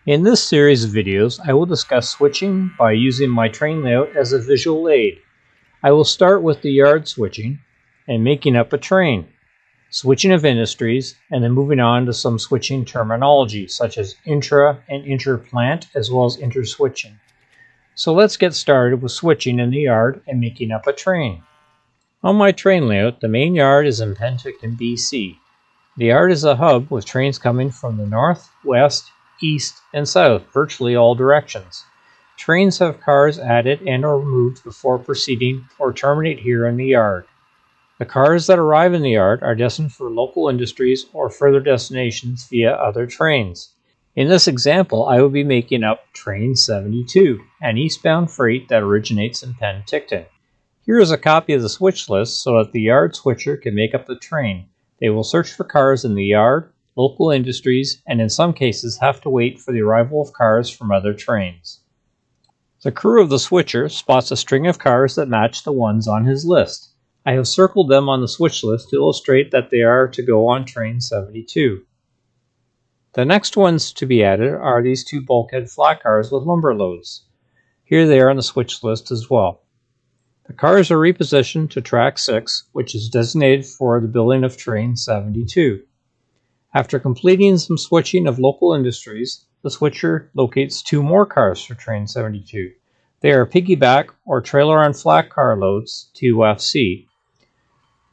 In this series of videos, I will discuss switching by using my train layout as a visual aid. I will start with the yard switching and making up a train, switching of industries, and then moving on to some switching terminology such as intra and interplant as well as interswitching. So let's get started with switching in the yard and making up a train. On my train layout, the main yard is in Penticton, BC. The yard is a hub with trains coming from the north, west, east, and south, virtually all directions. Trains have cars added and or removed before proceeding or terminate here in the yard. The cars that arrive in the yard are destined for local industries or further destinations via other trains. In this example, I will be making up Train 72, an eastbound freight that originates in Penticton. Here is a copy of the switch list so that the yard switcher can make up the train. They will search for cars in the yard, local industries, and in some cases have to wait for the arrival of cars from other trains. The crew of the switcher spots a string of cars that match the ones on his list. I have circled them on the switch list to illustrate that they are to go on Train 72. The next ones to be added are these two bulkhead flat cars with lumber loads. Here they are on the switch list as well. The cars are repositioned to track 6, which is designated for the building of Train 72. After completing some switching of local industries, the switcher locates 2 more cars for Train 72. They are piggyback or trailer on flat car loads, 2FC.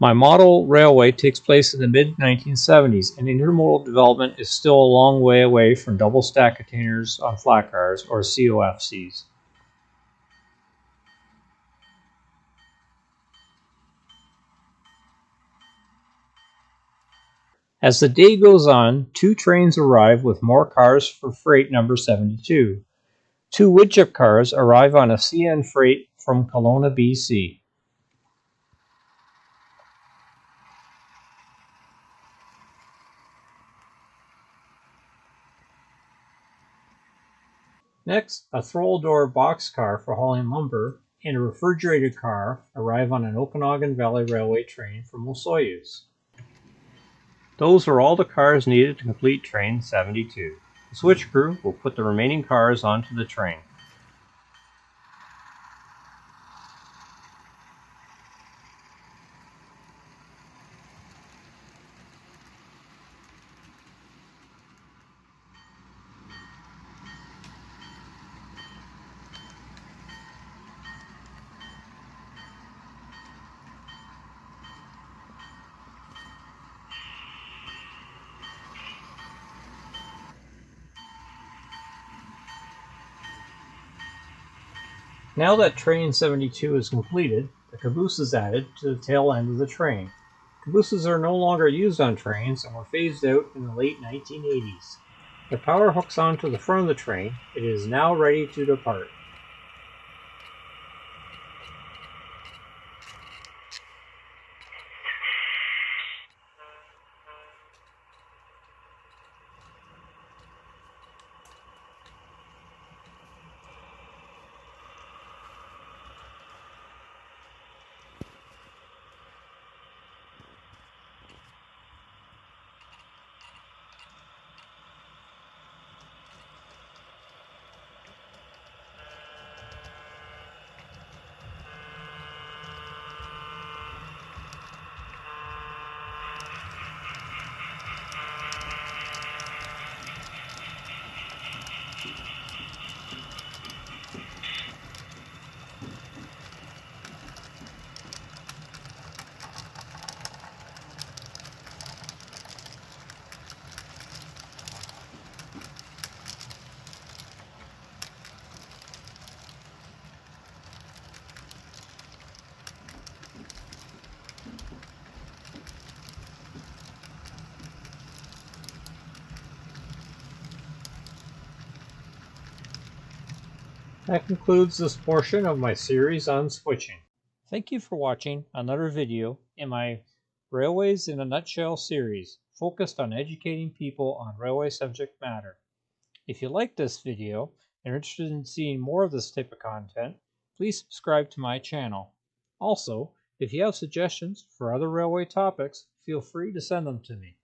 My model railway takes place in the mid-1970s, and intermodal development is still a long way away from double stack containers on flat cars, or COFCs. As the day goes on, 2 trains arrive with more cars for freight number 72. 2 woodchip cars arrive on a CN freight from Kelowna, BC. Next, a throw door boxcar for hauling lumber and a refrigerated car arrive on an Okanagan Valley Railway train from Osoyoos. Those are all the cars needed to complete Train 72. The switch crew will put the remaining cars onto the train. Now that Train 72 is completed, the caboose is added to the tail end of the train. Cabooses are no longer used on trains and were phased out in the late 1980s. The power hooks onto the front of the train. It is now ready to depart. That concludes this portion of my series on switching. Thank you for watching another video in my Railways in a Nutshell series focused on educating people on railway subject matter. If you like this video and are interested in seeing more of this type of content, please subscribe to my channel. Also, if you have suggestions for other railway topics, feel free to send them to me.